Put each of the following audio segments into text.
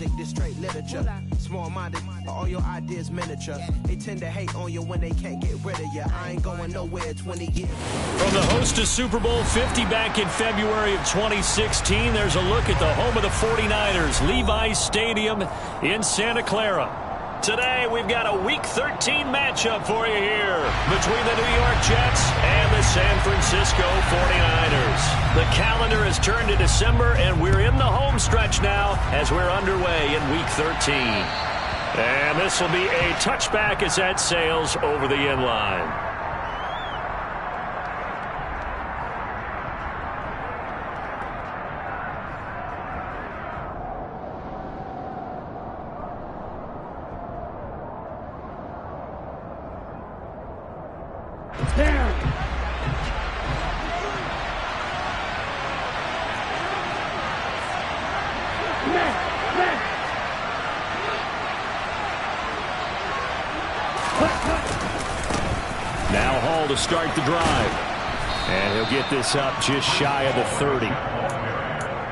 classic, this straight literature. Small-minded, all your ideas miniature. They tend to hate on you when they can't get rid of you. I ain't going nowhere 20 years. From the host of Super Bowl 50 back in February of 2016, there's a look at the home of the 49ers, Levi's Stadium in Santa Clara. Today, we've got a Week 13 matchup for you here between the New York Jets and the San Francisco 49ers. The calendar has turned to December, and we're in the home stretch now as we're underway in Week 13. And this will be a touchback as that sails over the end line. Now Hall to start the drive. And he'll get this up just shy of the 30.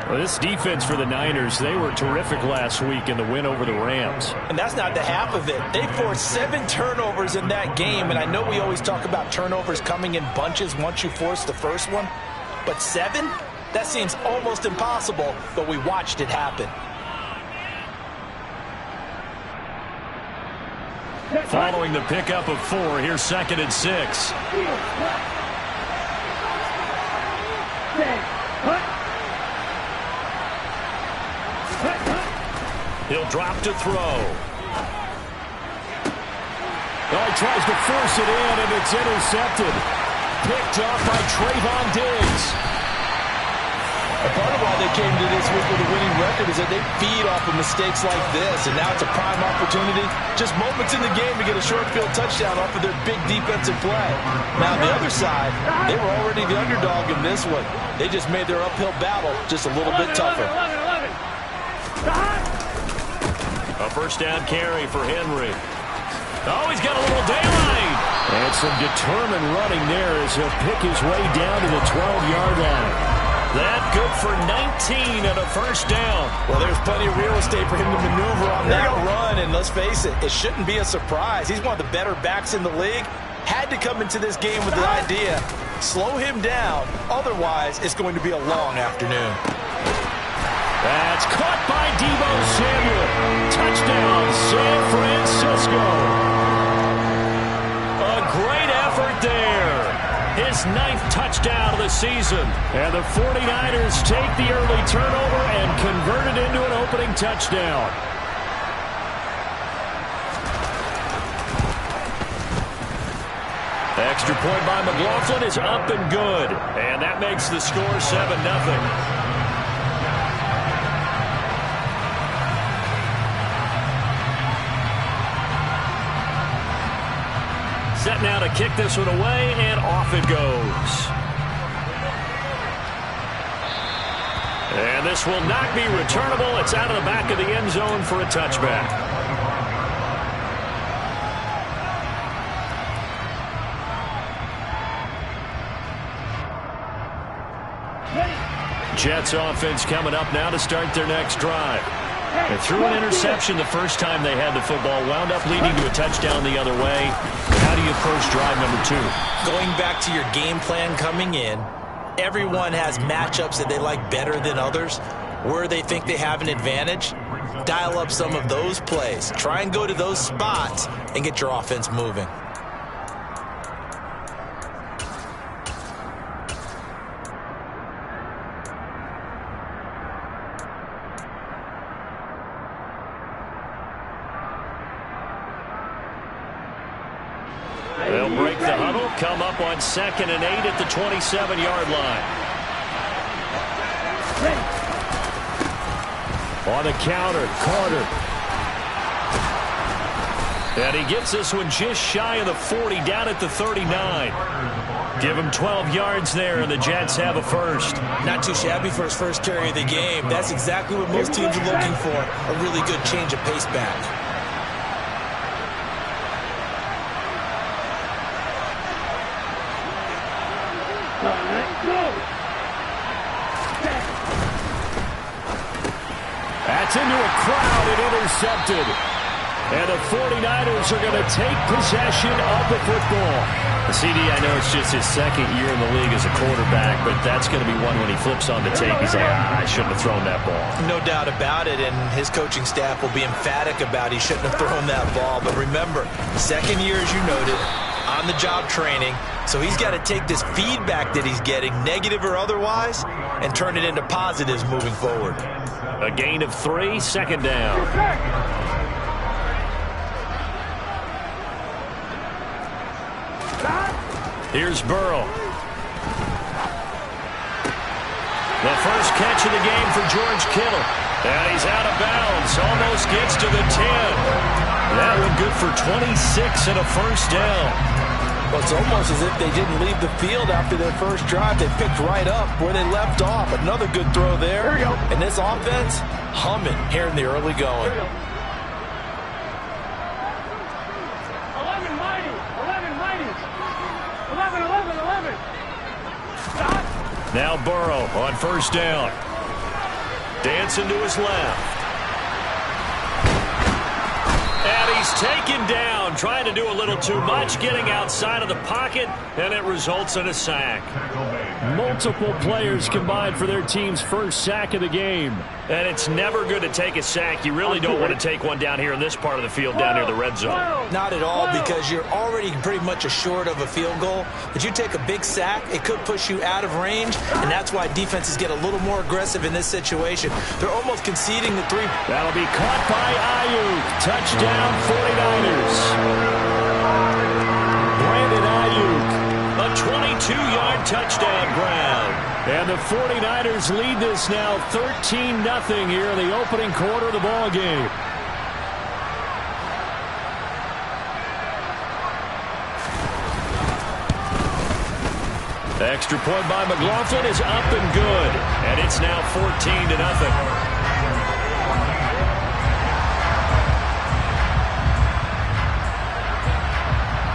Well, this defense for the Niners, they were terrific last week in the win over the Rams. And that's not the half of it. They forced 7 turnovers in that game. And I know we always talk about turnovers coming in bunches once you force the first one. But 7? That seems almost impossible, but we watched it happen. Following the pickup of 4, here's 2nd and 6. He'll drop to throw. Oh, he tries to force it in, and it's intercepted. Picked off by Trayvon Diggs. And part of why they came to this week with a winning record is that they feed off of mistakes like this, and now it's a prime opportunity, just moments in the game to get a short field touchdown off of their big defensive play. Now, the other side, they were already the underdog in this one. They just made their uphill battle just a little bit tougher. A first down carry for Henry. Oh, he's got a little daylight. And some determined running there as he'll pick his way down to the 12-yard line. That good for 19 and a first down. Well, there's plenty of real estate for him to maneuver on that run, and let's face it, it shouldn't be a surprise. He's one of the better backs in the league. Had to come into this game with the idea, slow him down, otherwise it's going to be a long afternoon. That's caught by Deebo Samuel. Touchdown, San Francisco. A great effort there. His 9th touchdown of the season. And the 49ers take the early turnover and convert it into an opening touchdown. Extra point by McLaughlin is up and good. And that makes the score 7-0. Set now to kick this one away, and off it goes. And this will not be returnable. It's out of the back of the end zone for a touchback. Jets offense coming up now to start their next drive. They threw an interception the first time they had the football, wound up leading to a touchdown the other way. How do you approach drive number 2? Going back to your game plan coming in, everyone has matchups that they like better than others. Where they think they have an advantage, dial up some of those plays. Try and go to those spots and get your offense moving. They'll break the huddle, come up on 2nd and 8 at the 27-yard line. On the counter, Carter. And he gets this one just shy of the 40, down at the 39. Give him 12 yards there, and the Jets have a first. Not too shabby for his first carry of the game. That's exactly what most teams are looking for, a really good change of pace back. That's into a crowd and intercepted. And the 49ers are going to take possession of the football. CD, I know it's just his second year in the league as a quarterback, but that's going to be one when he flips on the tape. He's like, I shouldn't have thrown that ball. No doubt about it, and his coaching staff will be emphatic about he shouldn't have thrown that ball. But remember, second year, as you noted, on-the-job training, so he's got to take this feedback that he's getting, negative or otherwise, and turn it into positives moving forward. A gain of 3, second down. Here's Burrow. The first catch of the game for George Kittle. And he's out of bounds. Almost gets to the 10. That one good for 26 and a first down. Well, it's almost as if they didn't leave the field after their first drive. They picked right up where they left off. Another good throw there. There we go. And this offense humming here in the early going. Now Burrow on first down. Dancing to his left. And he's taken down, trying to do a little too much, getting outside of the pocket, and it results in a sack. Multiple players combined for their team's first sack of the game. And it's never good to take a sack. You really don't want to take one down here in this part of the field, down near the red zone. Not at all, because you're already pretty much assured of a field goal. But you take a big sack, it could push you out of range, and that's why defenses get a little more aggressive in this situation. They're almost conceding the 3. That'll be caught by Ayuk. Touchdown, 49ers. Brandon Ayuk. A 22-yard touchdown grab. And the 49ers lead this now 13-0 here in the opening quarter of the ball game. The extra point by McLaughlin is up and good. And it's now 14-0.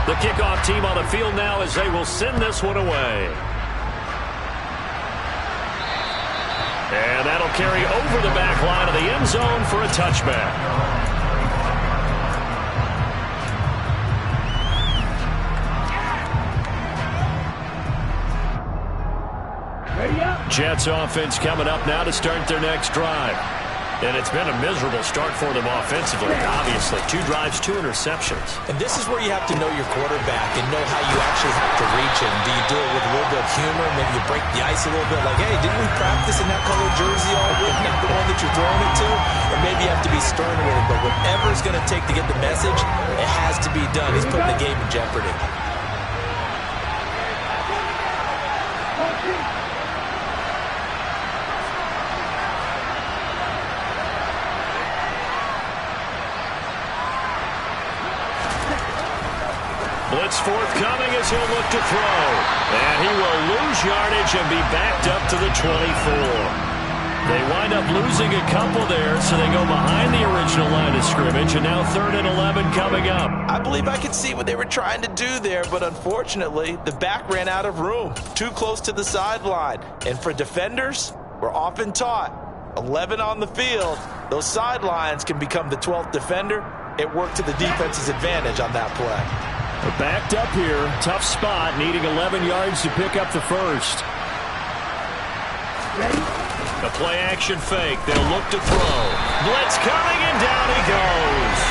The kickoff team on the field now as they will send this one away. And that'll carry over the back line of the end zone for a touchback. Jets offense coming up now to start their next drive. And it's been a miserable start for them offensively, obviously. 2 drives, 2 interceptions. And this is where you have to know your quarterback and know how you actually have to reach him. Do you do it with a little bit of humor? Maybe you break the ice a little bit, like, hey, didn't we practice in that colored jersey all week, not the one that you're throwing it to? Or maybe you have to be stern with it. But whatever it's going to take to get the message, it has to be done. He's putting the game in jeopardy. Blitz forthcoming as he'll look to throw. And he will lose yardage and be backed up to the 24. They wind up losing a couple there, so they go behind the original line of scrimmage, and now 3rd and 11 coming up. I believe I could see what they were trying to do there, but unfortunately, the back ran out of room. Too close to the sideline. And for defenders, we're often taught, 11 on the field, those sidelines can become the 12th defender. It worked to the defense's advantage on that play. They're backed up here. Tough spot, needing 11 yards to pick up the first. A play-action fake. They'll look to throw. Blitz coming, and down he goes.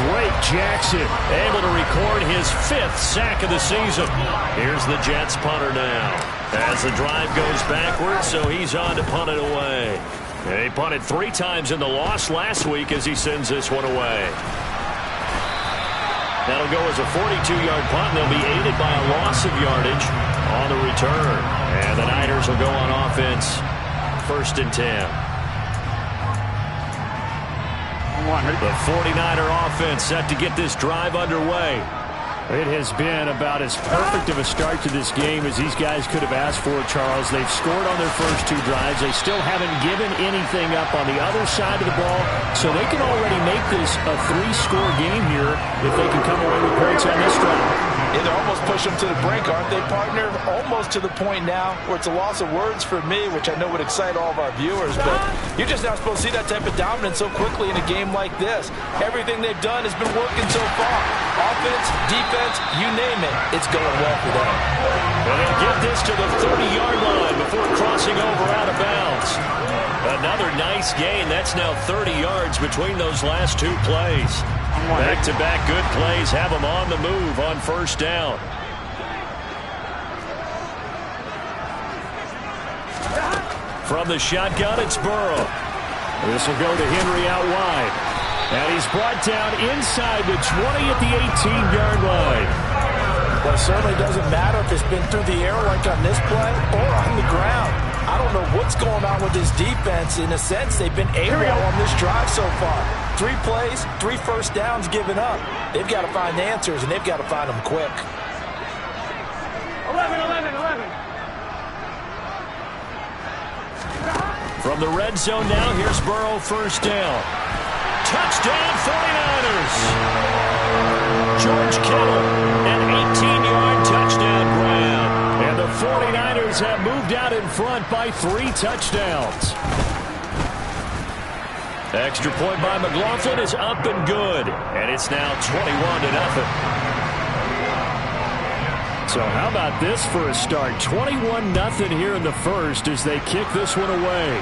Drake Jackson able to record his 5th sack of the season. Here's the Jets punter now. As the drive goes backwards, so he's on to punt it away. And he punted 3 times in the loss last week as he sends this one away. That'll go as a 42-yard punt. They'll be aided by a loss of yardage on the return. And the Niners will go on offense. 1st and 10. The 49er offense set to get this drive underway. It has been about as perfect of a start to this game as these guys could have asked for, Charles. They've scored on their first 2 drives. They still haven't given anything up on the other side of the ball, so they can already make this a 3-score game here if they can come away with points on this drive. Yeah, they're almost pushing them to the brink, aren't they, partner? Almost to the point now where it's a loss of words for me, which I know would excite all of our viewers, but you're just not supposed to see that type of dominance so quickly in a game like this. Everything they've done has been working so far. Offense, defense, you name it, it's going well for them. And they'll get this to the 30-yard line before crossing over out of bounds. Another nice gain. That's now 30 yards between those last two plays. Back-to-back good plays have them on the move on first down. From the shotgun, it's Burrow. This will go to Henry out wide. And he's brought down inside the 20 at the 18-yard line. Well, it certainly doesn't matter if it's been through the air like on this play or on the ground. I don't know what's going on with this defense. In a sense, they've been AWOL on this drive so far. 3 plays, 3 first downs given up. They've got to find answers, and they've got to find them quick. 11. From the red zone now, here's Burrow, first down. Touchdown, 49ers! George Kittle, an 18-yard touchdown grab. And the 49ers have moved out in front by 3 touchdowns. Extra point by McLaughlin is up and good. And it's now 21-0. So how about this for a start? 21-0 here in the first as they kick this one away.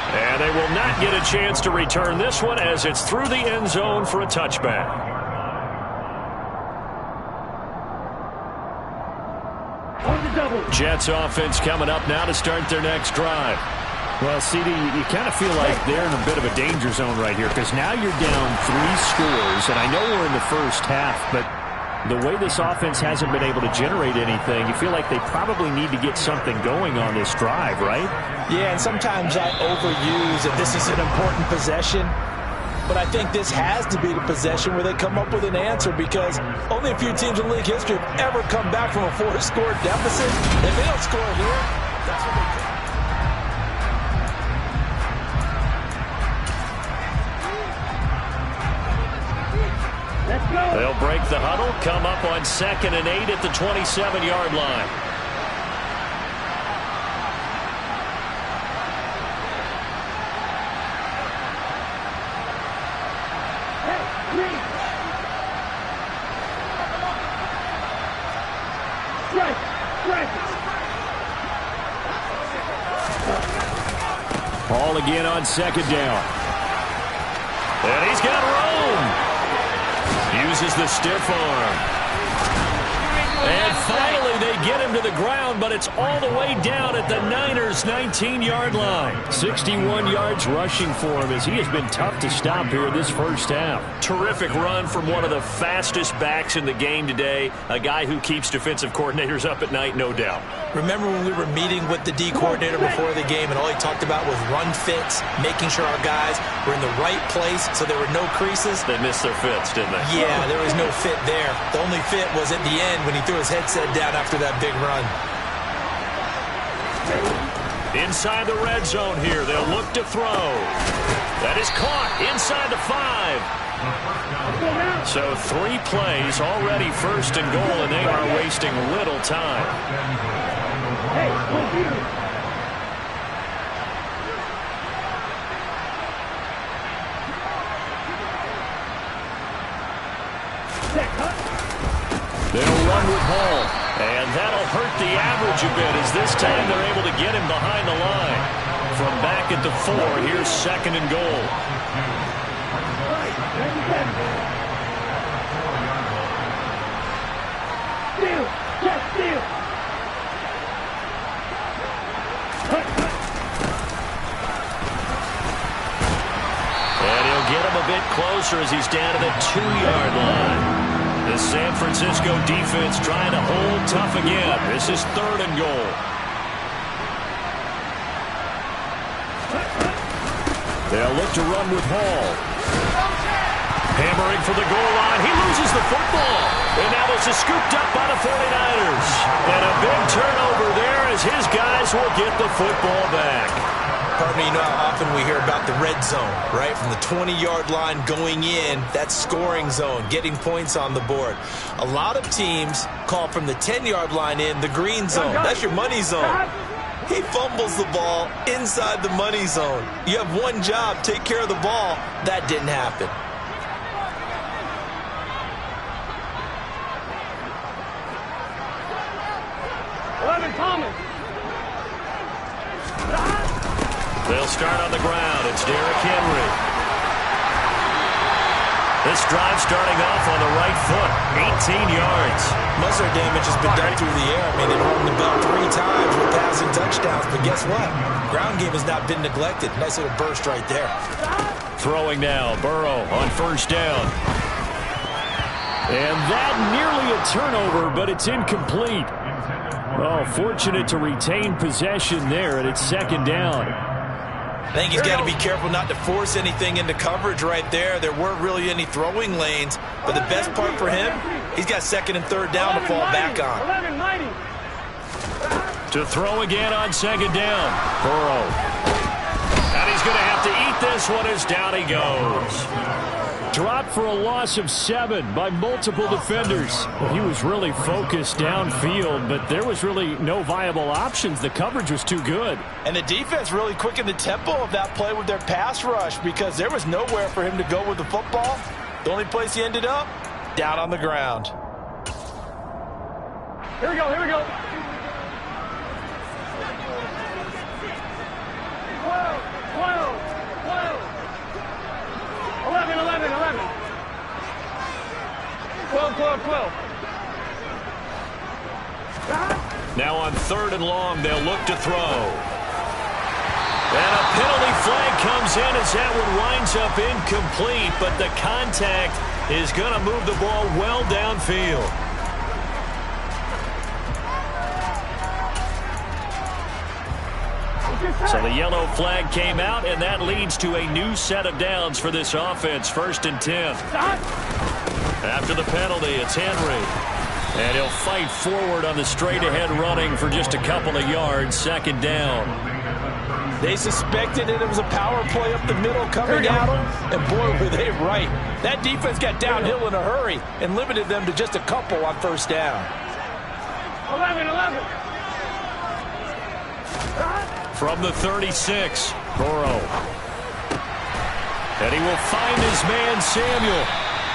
And they will not get a chance to return this one as it's through the end zone for a touchback. Jets offense coming up now to start their next drive. Well, CD, you kind of feel like they're in a bit of a danger zone right here because now you're down 3 scores, and I know we're in the first half, but the way this offense hasn't been able to generate anything, you feel like they probably need to get something going on this drive, right? Yeah, and sometimes I overuse that this is an important possession, but I think this has to be the possession where they come up with an answer because only a few teams in league history have ever come back from a 4-score deficit. If they don't score here, that's what they could. They'll break the huddle, come up on 2nd and 8 at the 27-yard line. Ball again on 2nd down. And he's got room. Uses the stiff arm. And finally they get him to the ground, but it's all the way down at the Niners' 19-yard line. 61 yards rushing for him as he has been tough to stop here this first half. Terrific run from one of the fastest backs in the game today, a guy who keeps defensive coordinators up at night, no doubt. Remember when we were meeting with the D coordinator before the game and all he talked about was run fits, making sure our guys were in the right place so there were no creases? They missed their fits, didn't they? Yeah, there was no fit there. The only fit was at the end when he threw his headset down after that big run. Inside the red zone here, they'll look to throw. That is caught inside the 5. So 3 plays already, first and goal, and they are wasting little time. They'll run with Hall, and that'll hurt the average a bit as this time they're able to get him behind the line. From back at the 4, here's 2nd and goal. And he'll get him a bit closer as he's down to the 2-yard line. The San Francisco defense trying to hold tough again. This is 3rd and goal. They'll look to run with Hall. Hammering for the goal line. He loses the football. And now this is scooped up by the 49ers. And a big turnover there as his guys will get the football back. Partner, you know how often we hear about the red zone, right? From the 20-yard line going in, that scoring zone, getting points on the board. A lot of teams call from the 10-yard line in the green zone. That's your money zone. He fumbles the ball inside the money zone. You have one job, take care of the ball. That didn't happen. Thomas. They'll start on the ground. It's Derrick Henry. This drive starting off on the right foot. 18 yards. Most of their damage has been done through the air. I mean, they've rung the bell 3 times with passing touchdowns. But guess what? Ground game has not been neglected. Nice little burst right there. Throwing now. Burrow on first down. And that nearly a turnover, but it's incomplete. Oh, fortunate to retain possession there, and it's second down. I think he's got to be careful not to force anything into coverage right there. There weren't really any throwing lanes, but the best part for him, he's got second and third down to fall back on. To throw again on second down. Burrow. And he's going to have to eat this one as down he goes. Dropped for a loss of 7 by multiple defenders. He was really focused downfield, but there was really no viable options. The coverage was too good. And the defense really quickened the tempo of that play with their pass rush because there was nowhere for him to go with the football. The only place he ended up, down on the ground. Here we go, here we go. 12. 11. 12. Now on third and long, they'll look to throw. And a penalty flag comes in as that one winds up incomplete, but the contact is going to move the ball well downfield. So the yellow flag came out, and that leads to a new set of downs for this offense. 1st and 10. After the penalty, it's Henry. And he'll fight forward on the straight-ahead running for just a couple of yards. 2nd down. They suspected it was a power play up the middle coming at them, and boy, were they right. That defense got downhill in a hurry and limited them to just a couple on 1st down. 11. From the 36, Burrow. And he will find his man, Samuel.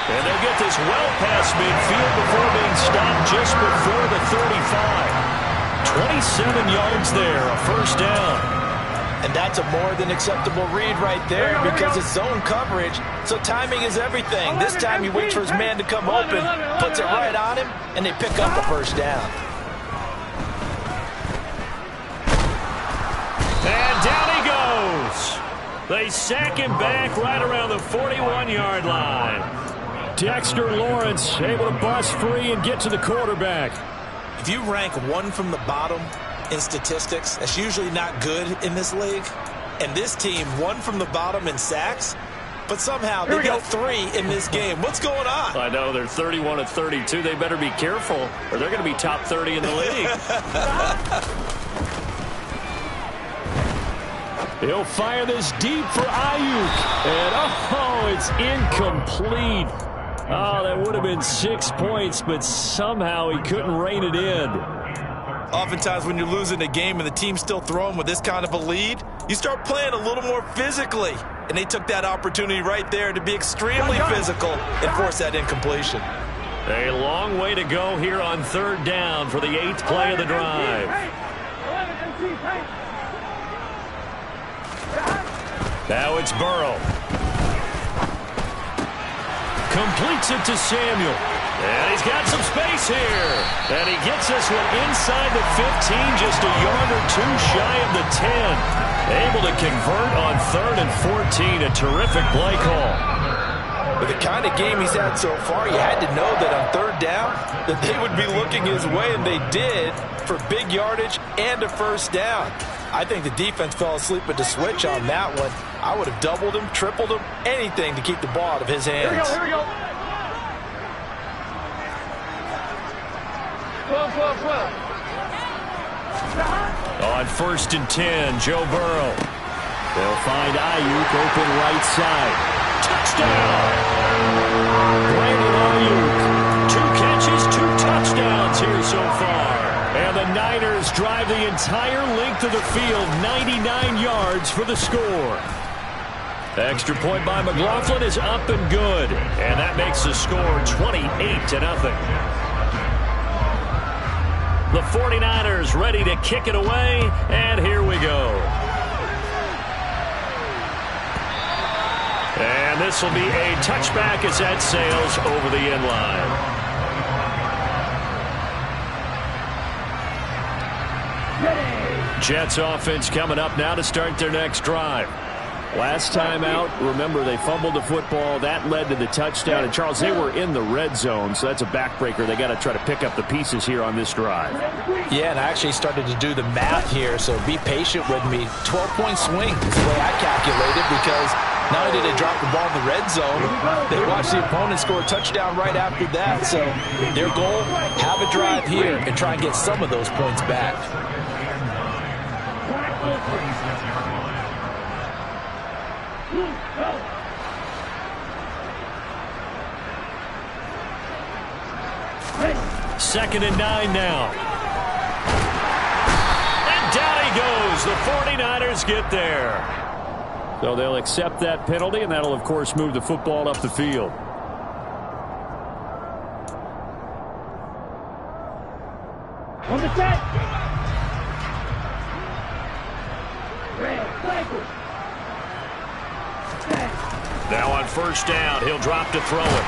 And they'll get this well past midfield before being stopped just before the 35. 27 yards there, a 1st down. And that's a more than acceptable read right there because it's zone coverage, so timing is everything. This time he waits for his man to come open, puts it right on him, and they pick up a 1st down. And down he goes. They sack him back right around the 41-yard line. Dexter Lawrence able to bust free and get to the quarterback. If you rank one from the bottom in statistics, that's usually not good in this league. And this team, one from the bottom in sacks, but somehow they got 3 in this game. What's going on? I know, they're 31 of 32. They better be careful, or they're going to be top 30 in the league. He'll fire this deep for Ayuk. And, oh, it's incomplete. Oh, that would have been 6 points, but somehow he couldn't rein it in. Oftentimes when you're losing a game and the team's still throwing with this kind of a lead, you start playing a little more physically. And they took that opportunity right there to be extremely physical and force that incompletion. A long way to go here on 3rd down for the 8th play of the drive. Now it's Burrow. Completes it to Samuel. And he's got some space here. And he gets this one inside the 15, just a yard or 2 shy of the 10. Able to convert on 3rd and 14. A terrific play call. With the kind of game he's had so far, you had to know that on 3rd down that they would be looking his way, and they did, for big yardage and a 1st down. I think the defense fell asleep at the switch on that one. I would have doubled him, tripled him, anything to keep the ball out of his hands. Here we go. 12. On 1st and 10, Joe Burrow. They'll find Ayuk open right side. Touchdown! Brandon Ayuk. 2 catches, 2 touchdowns here so far. And the Niners drive the entire length of the field, 99 yards for the score. Extra point by McLaughlin is up and good. And that makes the score 28-0. The 49ers ready to kick it away, and here we go. And this will be a touchback as that sails over the end line. Jets offense coming up now to start their next drive. Last time out, remember, they fumbled the football. That led to the touchdown. And, Charles, they were in the red zone, so that's a backbreaker. They got to try to pick up the pieces here on this drive. Yeah, and I actually started to do the math here, so be patient with me. 12-point swing is the way I calculate it, because not only did they drop the ball in the red zone, they watched the opponent score a touchdown right after that. So their goal, have a drive here and try and get some of those points back. Second and 9 now. And down he goes. The 49ers get there. So they'll accept that penalty, and that'll, of course, move the football up the field. On the set. Red, cycle. Now on first down, he'll drop to throw it.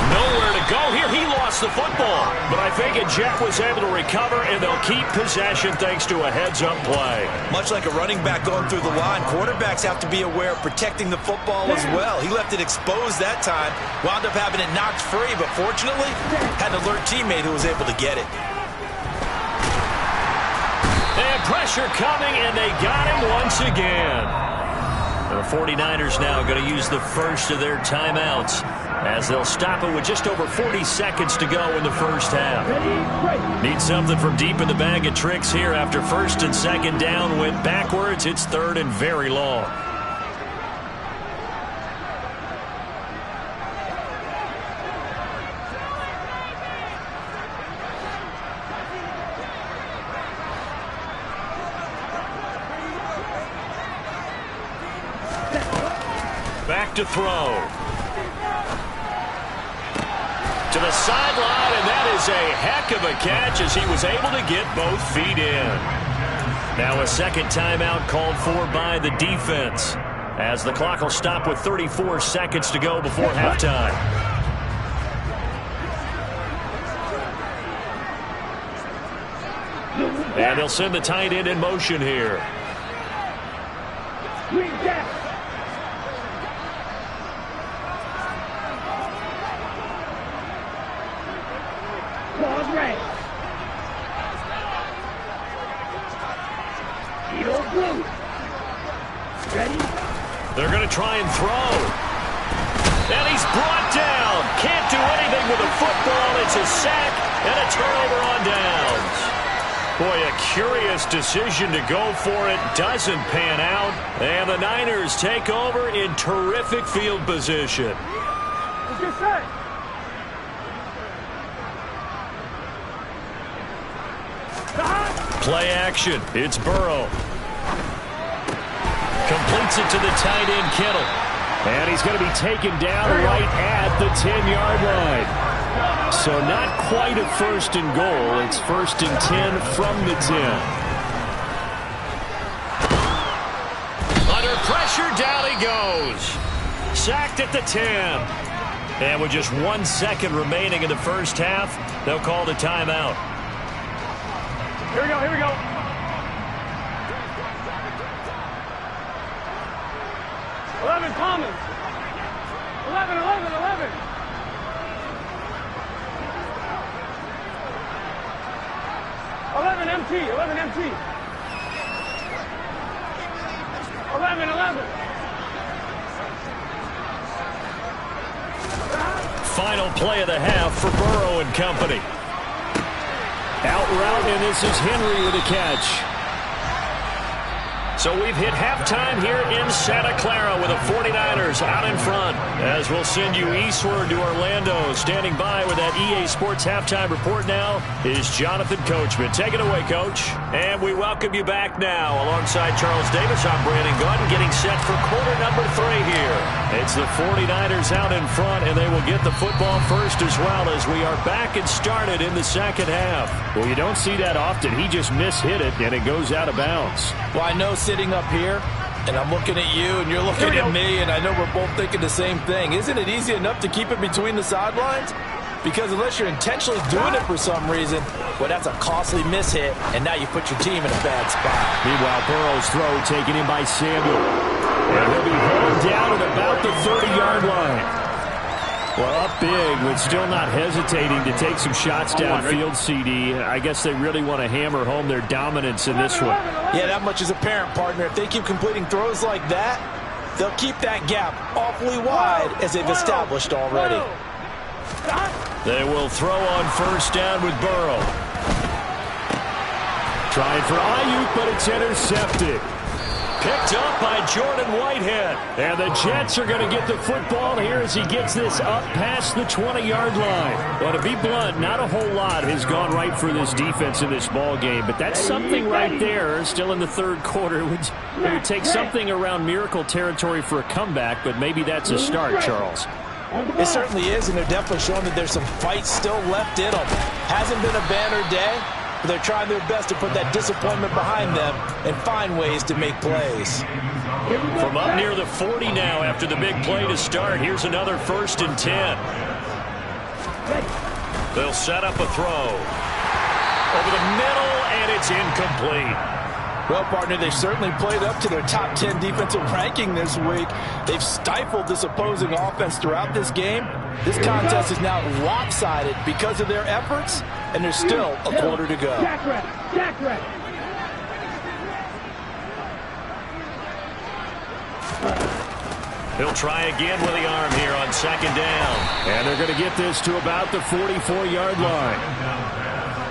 Nowhere to go here. He lost the football. But I think Jet was able to recover, and they'll keep possession thanks to a heads-up play. Much like a running back going through the line, quarterbacks have to be aware of protecting the football as well. He left it exposed that time, wound up having it knocked free, but fortunately had an alert teammate who was able to get it. And pressure coming, and they got him once again. The 49ers now going to use the first of their timeouts as they'll stop it with just over 40 seconds to go in the first half. Need something from deep in the bag of tricks here after first and second down went backwards. It's third and very long. Back to throw. To the sideline, and that is a heck of a catch as he was able to get both feet in. Now a second timeout called for by the defense as the clock will stop with 34 seconds to go before halftime. And they'll send the tight end in motion here. They're going to try and throw. And he's brought down. Can't do anything with a football. It's a sack and a turnover on downs. Boy, a curious decision to go for it. Doesn't pan out. And the Niners take over in terrific field position. Play action. It's Burrow. Completes it to the tight end, Kittle. And he's going to be taken down right at the 10-yard line. So not quite a first and goal. It's first and 10 from the 10. Under pressure, down he goes. Sacked at the 10. And with just 1 second remaining in the first half, they'll call the timeout. Here we go, here we go. 11 Thomas. 11, 11, 11. 11 MT, 11 MT. 11, 11. Final play of the half for Burrow and company. Out route, and this is Henry with a catch. So we've hit halftime here in Santa Clara with the 49ers out in front. As we'll send you eastward to Orlando. Standing by with that EA Sports halftime report now is Jonathan Coachman. Take it away, Coach. And we welcome you back now. Alongside Charles Davis, I'm Brandon Gaudin, getting set for quarter number 3 here. It's the 49ers out in front, and they will get the football first as well as we are back and started in the second half. Well, you don't see that often. He just mishit it, and it goes out of bounds. Well, I know sitting up here, and I'm looking at you, and you're looking at me, and I know we're both thinking the same thing. Isn't it easy enough to keep it between the sidelines? Because unless you're intentionally doing it for some reason, well, that's a costly mishit, and now you put your team in a bad spot. Meanwhile, Burrow's throw taken in by Samuel. And he'll be held down at about the 30-yard line. Well, up big, but still not hesitating to take some shots downfield, CD. I guess they really want to hammer home their dominance in this one. Yeah, that much is apparent, partner. If they keep completing throws like that, they'll keep that gap awfully wide as they've established already. They will throw on first down with Burrow. Trying for Ayuk, but it's intercepted. Picked up by Jordan Whitehead. And the Jets are going to get the football here as he gets this up past the 20-yard line. Well, to be blunt, not a whole lot has gone right for this defense in this ball game, but that's something right there. Still in the third quarter. It would take something around miracle territory for a comeback, but maybe that's a start, Charles. It certainly is, and they're definitely showing that there's some fight still left in them. Hasn't been a banner day. They're trying their best to put that disappointment behind them and find ways to make plays. From up near the 40 now after the big play to start, here's another 1st and 10. They'll set up a throw. Over the middle, and it's incomplete. Well, partner, they've certainly played up to their top 10 defensive ranking this week. They've stifled this opposing offense throughout this game. This contest is now lopsided because of their efforts, and there's still a quarter to go. Jack ready. He'll try again with the arm here on second down. And they're going to get this to about the 44-yard line.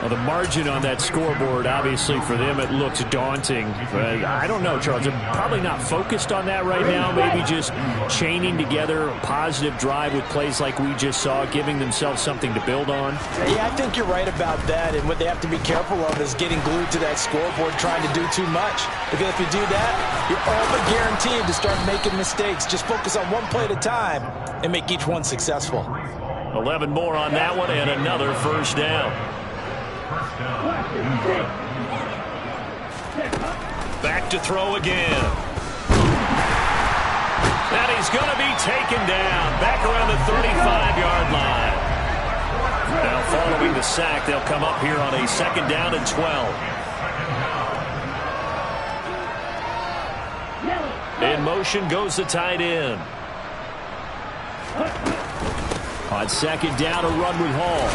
Well, the margin on that scoreboard, obviously, for them, it looks daunting. But I don't know, Charles. They're probably not focused on that right now. Maybe just chaining together a positive drive with plays like we just saw, giving themselves something to build on. Yeah, I think you're right about that. And what they have to be careful of is getting glued to that scoreboard, trying to do too much. Because if you do that, you're all but guaranteed to start making mistakes. Just focus on one play at a time and make each one successful. 11 more on that one and another first down. Back to throw again. And he's going to be taken down back around the 35-yard line. Now following the sack, they'll come up here on a 2nd down and 12. In motion goes the tight end. On 2nd down, a run with Hall.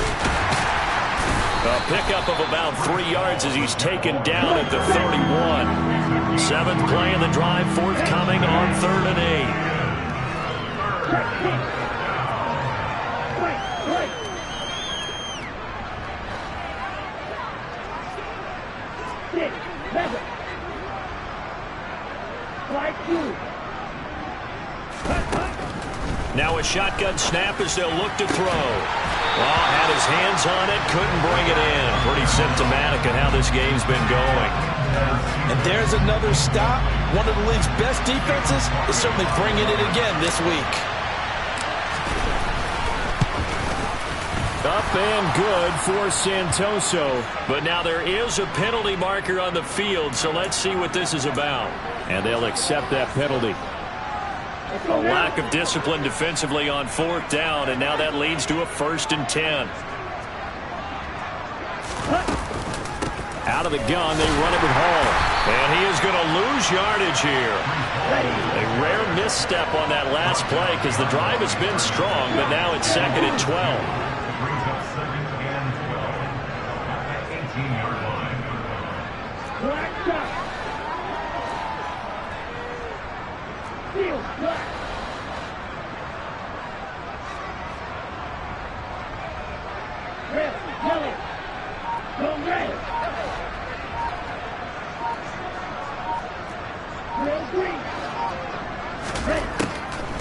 A pickup of about 3 yards as he's taken down at the 31. 7th play in the drive, forthcoming on 3rd and 8. Now a shotgun snap as they'll look to throw. Well, had his hands on it, couldn't bring it in. Pretty symptomatic of how this game's been going. And there's another stop. One of the league's best defenses is certainly bringing it again this week. Up and good for Santoso. But now there is a penalty marker on the field, so let's see what this is about. And they'll accept that penalty. A lack of discipline defensively on 4th down, and now that leads to a 1st and 10. Out of the gun, they run it with Hall. And he is going to lose yardage here. A rare misstep on that last play because the drive has been strong, but now it's 2nd and 12.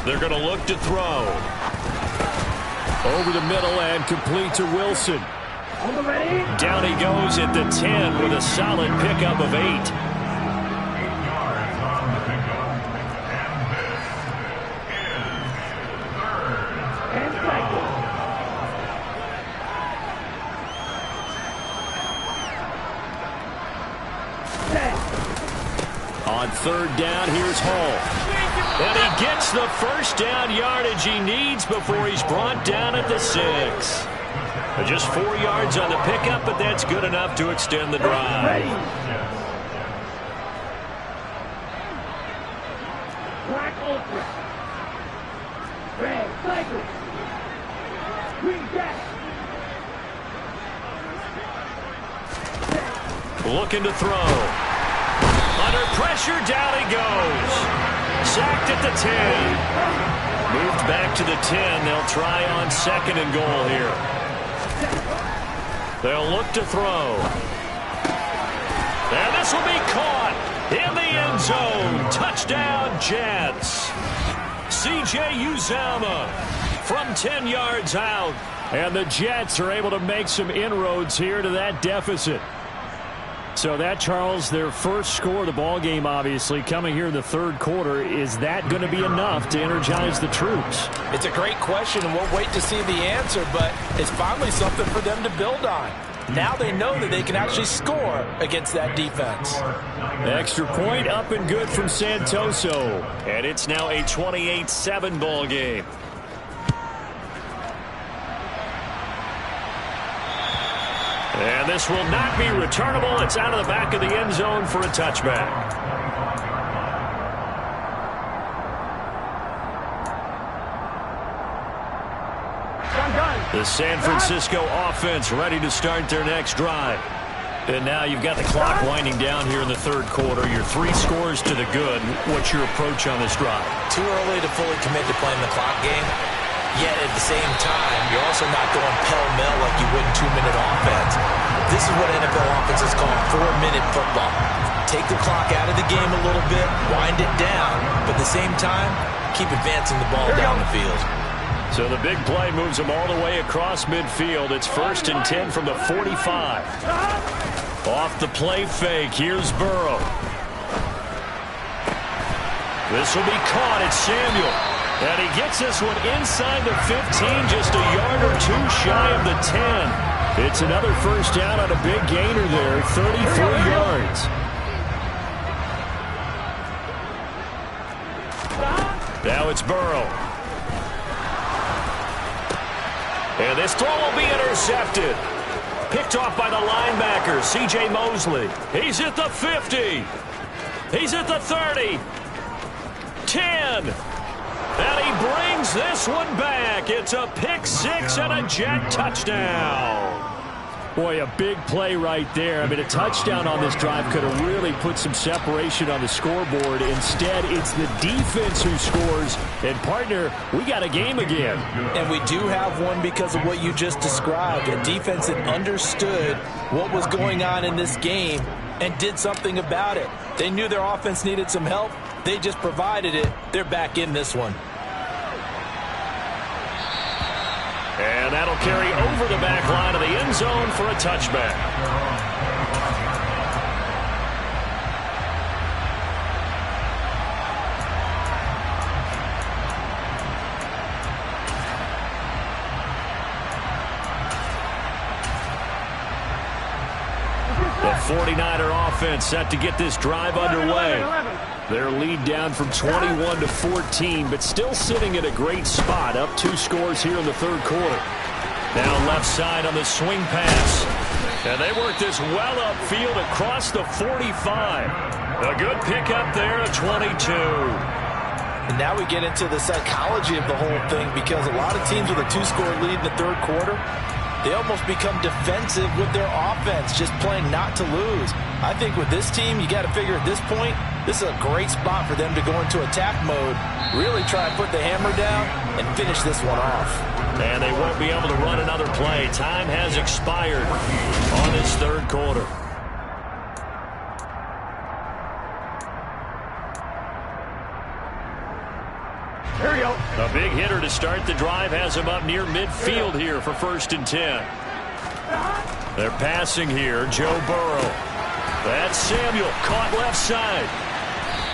They're going to look to throw. Over the middle and complete to Wilson. Down he goes at the 10 with a solid pickup of 8. On third down, here's Hall. And he gets the first down yardage he needs before he's brought down at the 6. Just 4 yards on the pickup, but that's good enough to extend the drive. Black Ultra. Red Cycle. Green Jack. Looking to throw. Under pressure, down he goes. Sacked at the 10. Moved back to the 10. They'll try on 2nd and goal here. They'll look to throw. And this will be caught in the end zone. Touchdown, Jets. C.J. Uzomah from 10 yards out. And the Jets are able to make some inroads here to that deficit. So that, Charles, their first score of the ball game, obviously, coming here in the third quarter. Is that going to be enough to energize the troops? It's a great question, and we'll wait to see the answer, but it's finally something for them to build on. Now they know that they can actually score against that defense. Extra point up and good from Santoso. And it's now a 28-7 ball game. And this will not be returnable. It's out of the back of the end zone for a touchback. The San Francisco offense ready to start their next drive. And now you've got the clock winding down here in the third quarter. Your 3 scores to the good. What's your approach on this drive? Too early to fully commit to playing the clock game. Yet at the same time, you're also not going pell-mell like you would in 2-minute offense. This is what NFL offenses call 4-minute football. Take the clock out of the game a little bit, wind it down, but at the same time, keep advancing the ball down the field. So the big play moves them all the way across midfield. It's 1st and 10 from the 45. Off the play fake, here's Burrow. This will be caught. It's Samuel. And he gets this one inside the 15, just a yard or 2 shy of the 10. It's another first down on a big gainer there, 33 yards. Now it's Burrow. And this throw will be intercepted. Picked off by the linebacker, C.J. Mosley. He's at the 50. He's at the 30. 10. And he brings this one back. It's a pick 6 and a Jet touchdown. Boy, a big play right there. I mean, a touchdown on this drive could have really put some separation on the scoreboard. Instead, it's the defense who scores. And, partner, we got a game again. And we do have one because of what you just described. A defense that understood what was going on in this game and did something about it. They knew their offense needed some help. They just provided it. They're back in this one. And that'll carry over the back line of the end zone for a touchback. The 49er offense set to get this drive underway. Their lead down from 21 to 14, but still sitting at a great spot, up 2 scores here in the third quarter. Now left side on the swing pass. And they work this well upfield across the 45. A good pickup there at 22. And now we get into the psychology of the whole thing, because a lot of teams with a 2-score lead in the third quarter, they almost become defensive with their offense, just playing not to lose. I think with this team, you got to figure at this point, this is a great spot for them to go into attack mode, really try and put the hammer down and finish this one off. And they won't be able to run another play. Time has expired on this third quarter. Here we go. hitter to start the drive has him up near midfield here for 1st and 10. They're passing here. Joe Burrow. That's Samuel, caught left side.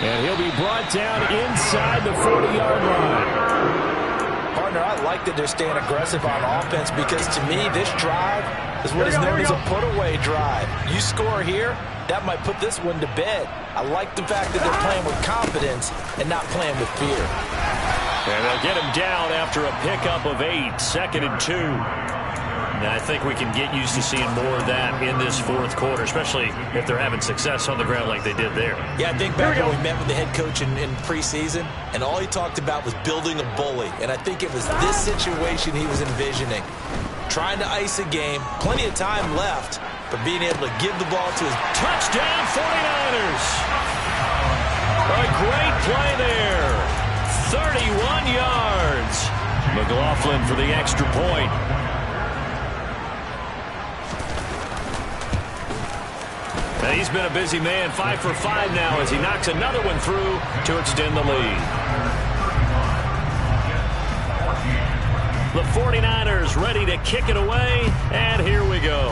And he'll be brought down inside the 40-yard line. Partner, I like that they're staying aggressive on offense because to me, this drive is what is known as a put-away drive. You score here, that might put this one to bed. I like the fact that they're playing with confidence and not playing with fear. And they'll get him down after a pickup of 8, 2nd and 2. And I think we can get used to seeing more of that in this 4th quarter, especially if they're having success on the ground like they did there. Yeah, I think back when we met with the head coach in preseason, and all he talked about was building a bully. And I think it was this situation he was envisioning. Trying to ice a game, plenty of time left, but being able to give the ball to his... Touchdown, 49ers! A great play there. 31 yards. McLaughlin for the extra point. And he's been a busy man, 5 for 5 now as he knocks another one through to extend the lead. The 49ers ready to kick it away, and here we go.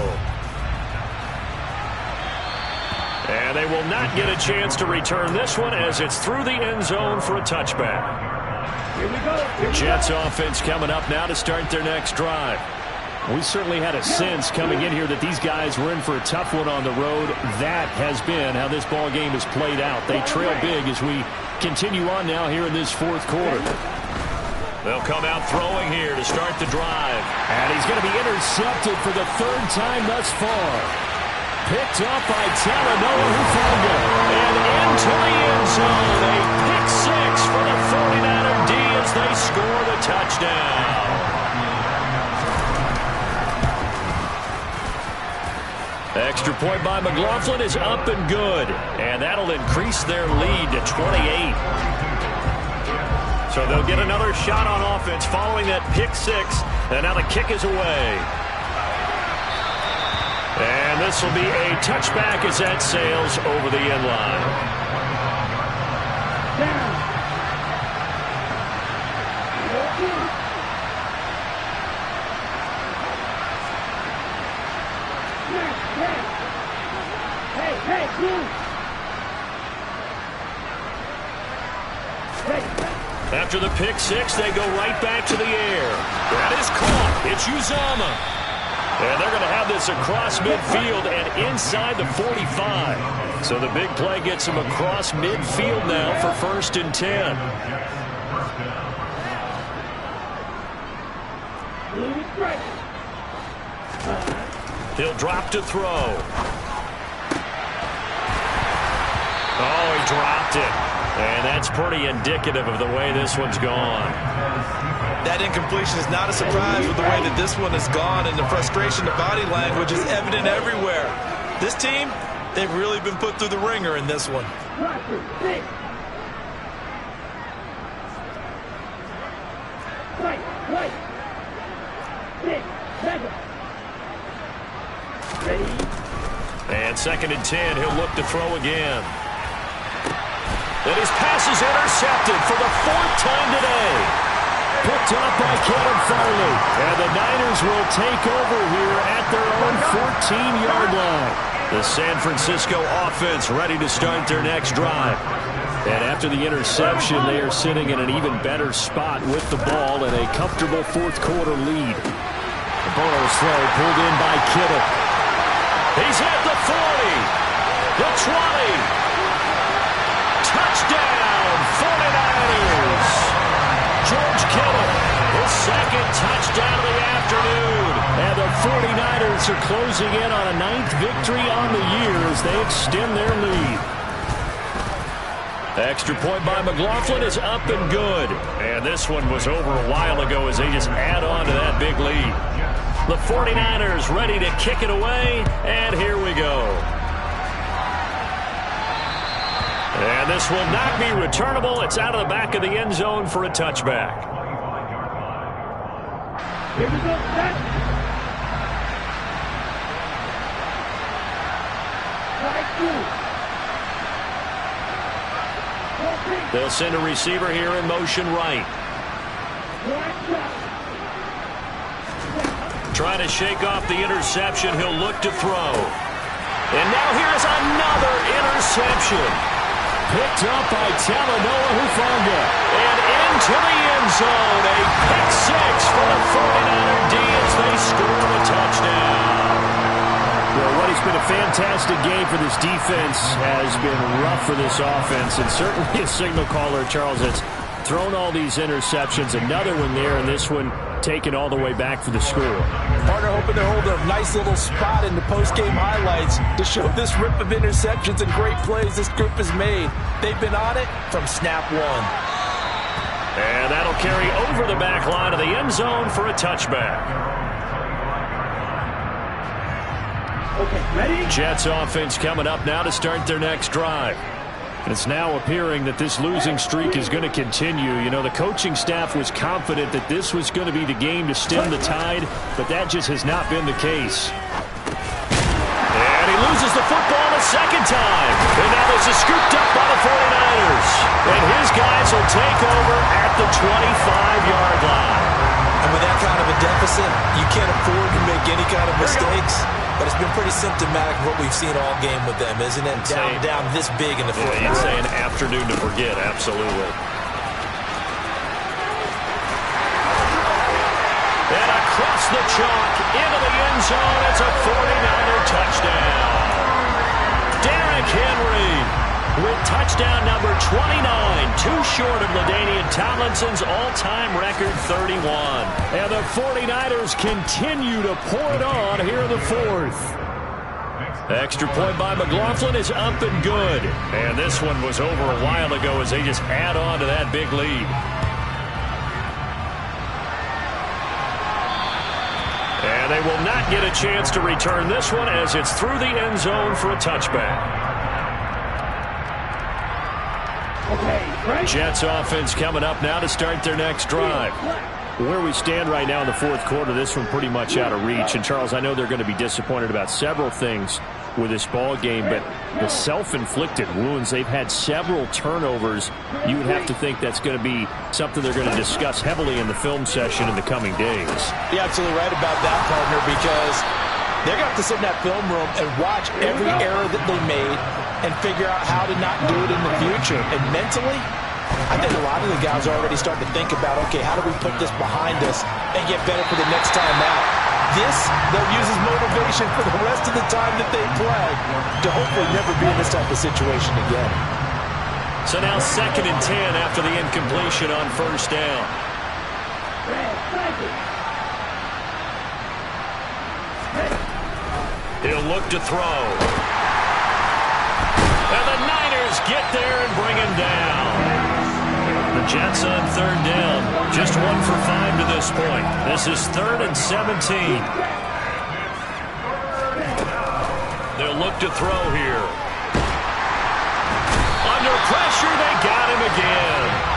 And they will not get a chance to return this one as it's through the end zone for a touchback. Here we go. Jets offense coming up now to start their next drive. We certainly had a sense coming in here that these guys were in for a tough one on the road. That has been how this ball game has played out. They trail big as we continue on now here in this 4th quarter. They'll come out throwing here to start the drive. And he's going to be intercepted for the 3rd time thus far. Picked up by Talanoa Hufanga. And into the end zone. A pick 6 for the 49er D as they score the touchdown. Extra point by McLaughlin is up and good. And that'll increase their lead to 28. So they'll get another shot on offense following that pick 6. And now the kick is away. And this will be a touchback as that sails over the end line. Down. Hey, move. After the pick 6, they go right back to the air. That is caught. It's Uzomah. And they're going to have this across midfield and inside the 45. So the big play gets them across midfield now for 1st and 10. He'll drop to throw. Oh, he dropped it. And that's pretty indicative of the way this one's gone. That incompletion is not a surprise with the way that this one has gone, and the frustration, the body language is evident everywhere. This team, they've really been put through the ringer in this one. And 2nd and 10, he'll look to throw again. And his pass is intercepted for the 4th time today. Picked up by Caleb Farley. And the Niners will take over here at their own 14-yard line. The San Francisco offense ready to start their next drive. And after the interception, they are sitting in an even better spot with the ball and a comfortable 4th quarter lead. The Burrow's throw pulled in by Kittle. He's at the 40, the 20. Touchdown, 49ers. George Kittle, his 2nd touchdown of the afternoon. And the 49ers are closing in on a 9th victory on the year as they extend their lead. Extra point by McLaughlin is up and good. And this one was over a while ago as they just add on to that big lead. The 49ers ready to kick it away, and here we go. And this will not be returnable. It's out of the back of the end zone for a touchback. Here we go, set. They'll send a receiver here in motion right. Trying to shake off the interception. He'll look to throw. And now here's another interception. Picked up by Talanoa Hufanga. And into the end zone. A pick six for the 49er D as they score a touchdown. Well, what has been a fantastic game for this defense has been rough for this offense. And certainly a signal caller, Charles, that's thrown all these interceptions. Another one there, and this one taken all the way back for the score. Partner hoping to hold a nice little spot in the post-game highlights to show this rip of interceptions and great plays this group has made. They've been on it from snap one. And that'll carry over the back line of the end zone for a touchback. Okay, ready? Jets offense coming up now to start their next drive. It's now appearing that this losing streak is going to continue. You know, the coaching staff was confident that this was going to be the game to stem the tide, but that just has not been the case. And he loses the football a second time. And now this is scooped up by the 49ers. And his guys will take over at the 25-yard line. And with that kind of a deficit, you can't afford to make any kind of mistakes. But it's been pretty symptomatic of what we've seen all game with them, isn't it? Down this big in the fourth. Yeah, you'd say an afternoon to forget, absolutely. And across the chalk, into the end zone, it's a 49er touchdown. Derrick Henry with touchdown number 29, too short of LaDainian Tomlinson's all-time record 31. And the 49ers continue to pour it on here in the fourth. Extra point by McLaughlin is up and good. And this one was over a while ago as they just add on to that big lead. And they will not get a chance to return this one as it's through the end zone for a touchback. Jets offense coming up now to start their next drive. Where we stand right now in the fourth quarter, this one pretty much out of reach. And, Charles, I know they're going to be disappointed about several things with this ball game, but the self-inflicted wounds, they've had several turnovers. You would have to think that's going to be something they're going to discuss heavily in the film session in the coming days. You're absolutely right about that, partner, because they're going to have to sit in that film room and watch every error that they made and figure out how to not do it in the future. And mentally, I think a lot of the guys are already starting to think about, okay, how do we put this behind us and get better for the next time out? This, they'll use as motivation for the rest of the time that they play to hopefully never be in this type of situation again. So now 2nd and 10 after the incompletion on first down. He'll look to throw. And the Niners get there and bring him down. The Jets on 3rd down. Just 1 for 5 to this point. This is 3rd and 17. They'll look to throw here. Under pressure, they got him again.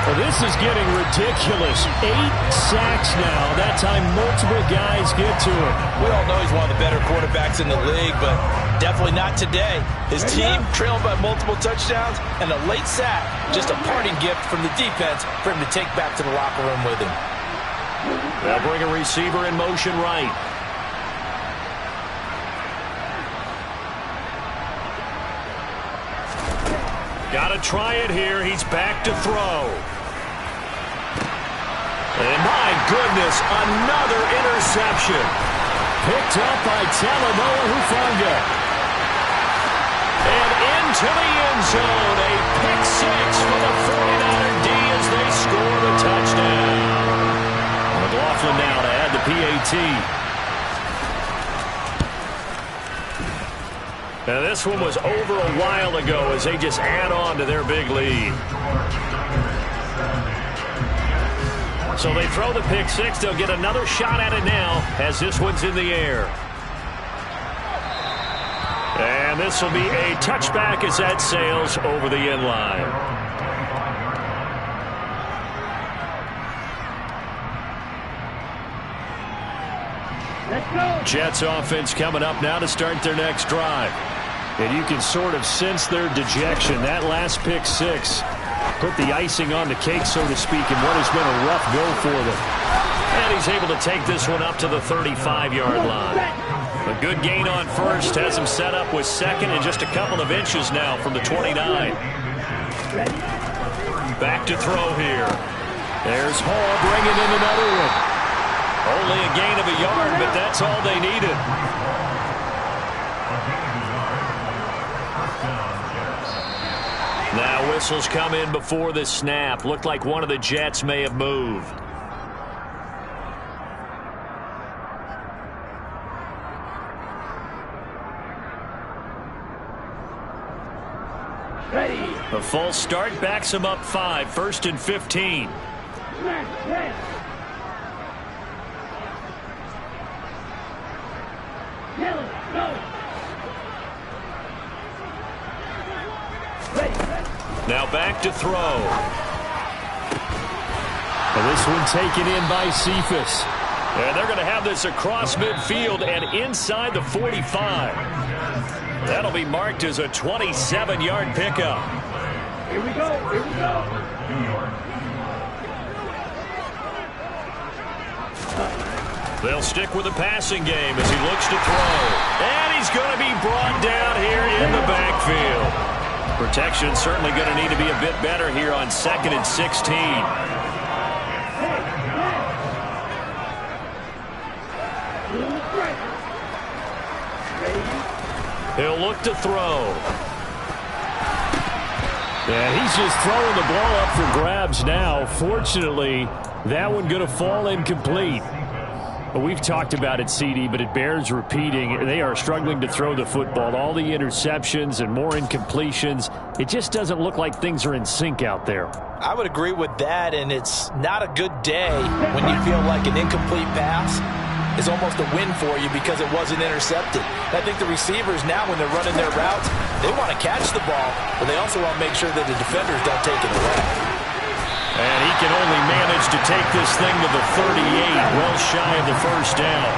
Well, this is getting ridiculous. 8 sacks now. That time multiple guys get to him. We all know he's one of the better quarterbacks in the league, but definitely not today. His team trailed by multiple touchdowns, and a late sack, just a parting gift from the defense for him to take back to the locker room with him. They'll bring a receiver in motion right. Got to try it here. He's back to throw. And my goodness, another interception. Picked up by Talanoa Hufanga. And into the end zone, a pick six for the 49er D as they score the touchdown. McLaughlin now to add the PAT. Now this one was over a while ago as they just add on to their big lead. So they throw the pick six. They'll get another shot at it now as this one's in the air. And this will be a touchback as that sails over the end line. Jets offense coming up now to start their next drive. And you can sort of sense their dejection. That last pick six put the icing on the cake, so to speak, in what has been a rough go for them. And he's able to take this one up to the 35-yard line. A good gain on first has him set up with second and just a couple of inches now from the 29. Back to throw here. There's Hall bringing in another one. Only a gain of a yard, but that's all they needed. Now whistles come in before the snap. Looked like one of the Jets may have moved. A false start backs him up 5, 1st and 15. Now back to throw. And this one taken in by Cephus. And they're going to have this across midfield and inside the 45. That'll be marked as a 27-yard pickup. Here we go. Here we go. They'll stick with the passing game as he looks to throw. And he's going to be brought down here in the backfield. Protection certainly going to need to be a bit better here on 2nd and 16. He'll look to throw. Yeah, he's just throwing the ball up for grabs now. Fortunately, that one going to fall incomplete. Well, we've talked about it, CD, but it bears repeating. They are struggling to throw the football. All the interceptions and more incompletions. It just doesn't look like things are in sync out there. I would agree with that, and it's not a good day when you feel like an incomplete pass is almost a win for you because it wasn't intercepted. I think the receivers now, when they're running their routes, they want to catch the ball, but they also want to make sure that the defenders don't take it away. And he can only manage to take this thing to the 38, well shy of the first down.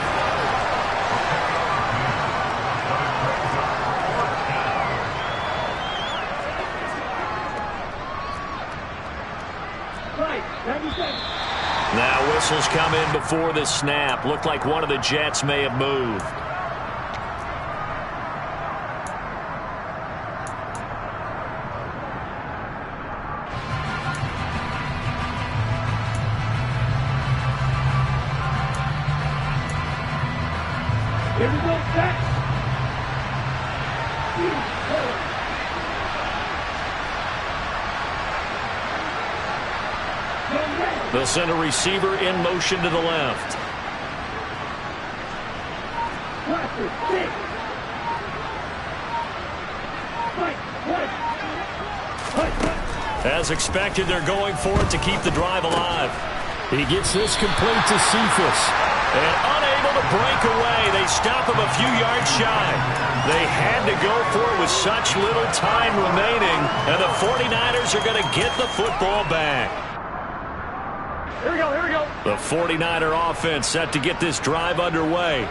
Now whistles come in before the snap. Looked like one of the Jets may have moved. Here we go, set. They'll send a receiver in motion to the left. As expected, they're going for it to keep the drive alive. He gets this complete to Cephus. And unable to break away, they stop him a few yards shy. They had to go for it with such little time remaining, and the 49ers are going to get the football back. Here we go, here we go. The 49er offense set to get this drive underway.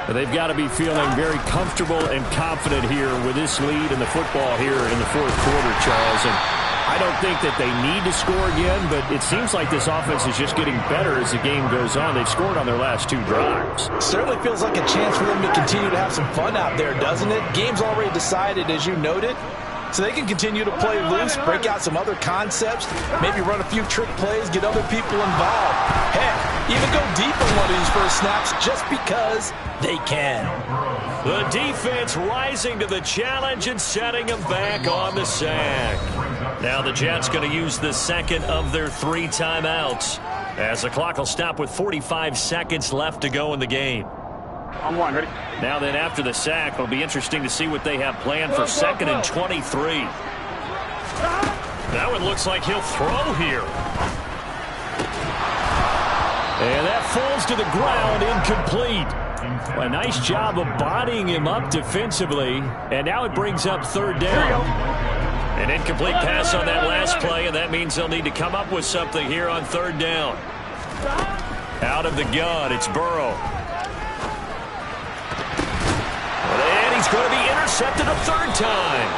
They've got to be feeling very comfortable and confident here with this lead in the football here in the fourth quarter, Charles. And I don't think that they need to score again, but it seems like this offense is just getting better as the game goes on. They've scored on their last 2 drives. Certainly feels like a chance for them to continue to have some fun out there, doesn't it? Game's already decided, as you noted. So they can continue to play loose, break out some other concepts, maybe run a few trick plays, get other people involved. Heck, even go deep on one of these first snaps just because they can. The defense rising to the challenge and setting them back on the sack. Now the Jets going to use the second of their 3 timeouts, as the clock will stop with 45 seconds left to go in the game. On 1, ready? Now then, after the sack, it'll be interesting to see what they have planned for 2nd and 23. Now it looks like he'll throw here. And that falls to the ground, incomplete. A nice job of bodying him up defensively. And now it brings up 3rd down. An incomplete pass on that last play, and that means they'll need to come up with something here on 3rd down. Out of the gun, it's Burrow. And he's going to be intercepted a 3rd time.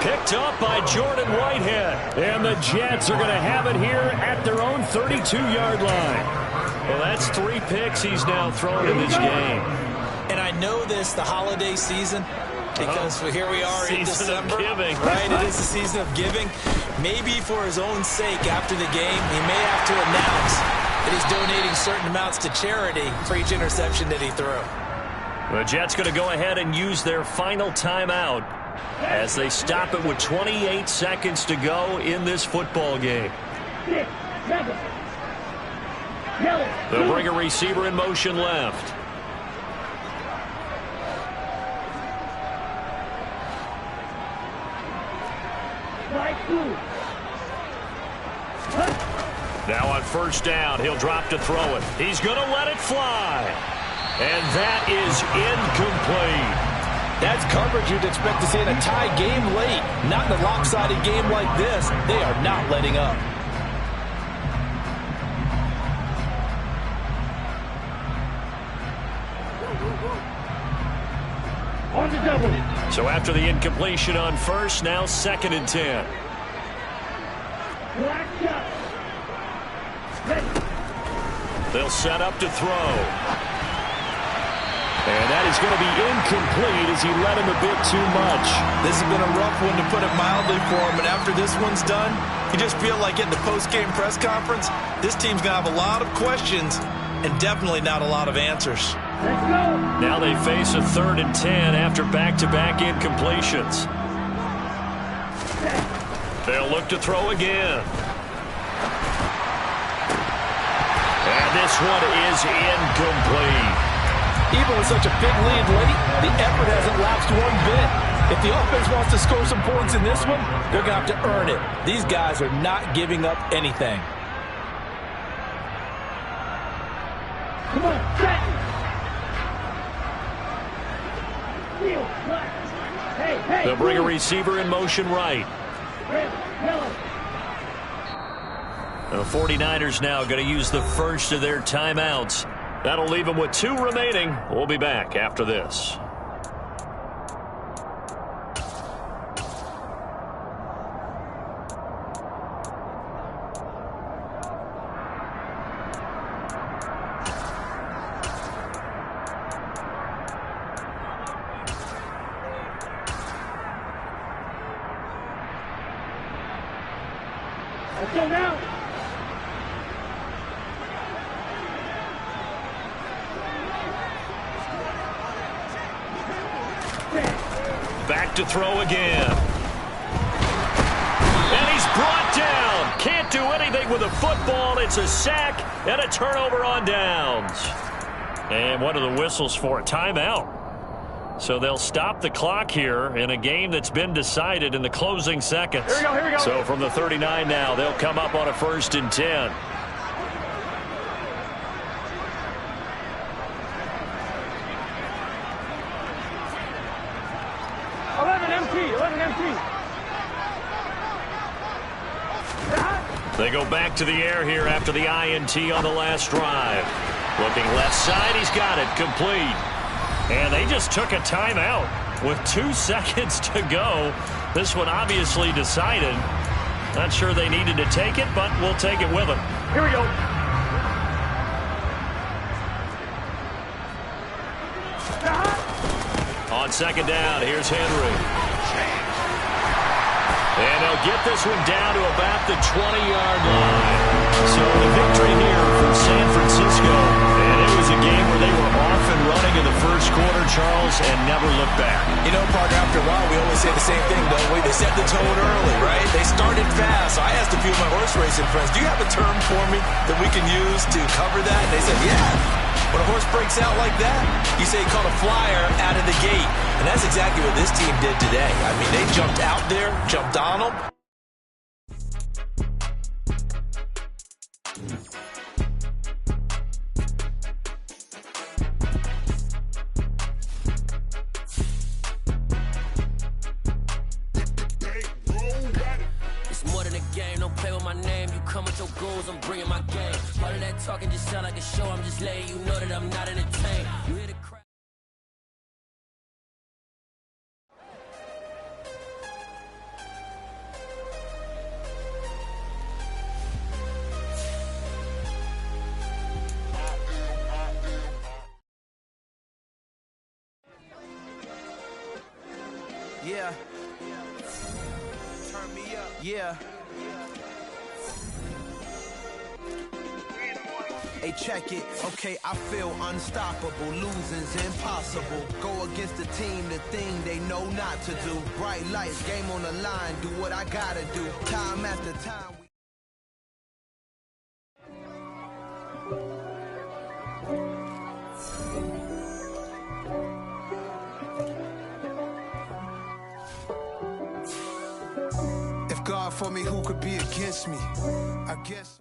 Picked up by Jordan Whitehead. And the Jets are going to have it here at their own 32-yard line. Well, that's 3 picks he's now thrown in this game. And I know this, the holiday season, because here we are in December. Giving. Right, it is the season of giving. Maybe for his own sake after the game, he may have to announce that he's donating certain amounts to charity for each interception that he threw. The Jets going to go ahead and use their final timeout as they stop it with 28 seconds to go in this football game. They'll bring a receiver in motion left. Now on first down, he'll drop to throw it. He's going to let it fly. And that is incomplete. That's coverage you'd expect to see in a tie game late. Not in a lopsided game like this. They are not letting up. On the double. So after the incompletion on first, now 2nd and 10. Black shot. They'll set up to throw. And that is going to be incomplete as he let him a bit too much. This has been a rough one, to put it mildly, for him. And after this one's done, you just feel like in the post-game press conference, this team's going to have a lot of questions and definitely not a lot of answers. Let's go. Now they face a 3rd and 10 after back-to-back incompletions. They'll look to throw again. And this one is incomplete. Even with such a big lead late, the effort hasn't lapsed one bit. If the offense wants to score some points in this one, they're going to have to earn it. These guys are not giving up anything. Come on, set. Hey. They'll bring a receiver in motion right. Red, yellow. The 49ers now going to use the first of their timeouts. That'll leave them with 2 remaining. We'll be back after this. Let's go now. Back to throw again. And he's brought down. Can't do anything with a football. It's a sack and a turnover on downs. And what are the whistles for? A timeout. So they'll stop the clock here in a game that's been decided in the closing seconds. Here we go. So from the 39 now, they'll come up on a 1st and 10. They go back to the air here after the INT on the last drive. Looking left side, he's got it, complete. And they just took a timeout with 2 seconds to go. This one obviously decided. Not sure they needed to take it, but we'll take it with them. Here we go. On 2nd down, here's Henry. And they'll get this one down to about the 20-yard line. So the victory here for San Francisco. And it was a game where they were off and running in the first quarter, Charles, and never looked back. You know, Parker, after a while, we always say the same thing, don't we? They set the tone early, right? They started fast. So I asked a few of my horse racing friends, do you have a term for me that we can use to cover that? And they said, yeah. When a horse breaks out like that, you say he caught a flyer out of the gate. And that's exactly what this team did today. I mean, they jumped out there, jumped on them. It's more than a game, don't play with my name. You come with your goals, I'm bringing my game. All of that talking just sound like a show. I'm just letting you know that I'm not entertained. You hear the crowd. Yeah. Turn me up. Yeah. Hey, check it. Okay, I feel unstoppable. Losing's impossible. Go against the team, the thing they know not to do. Bright lights, game on the line. Do what I gotta do. Time after time. If God for me, who could be against me? I guess.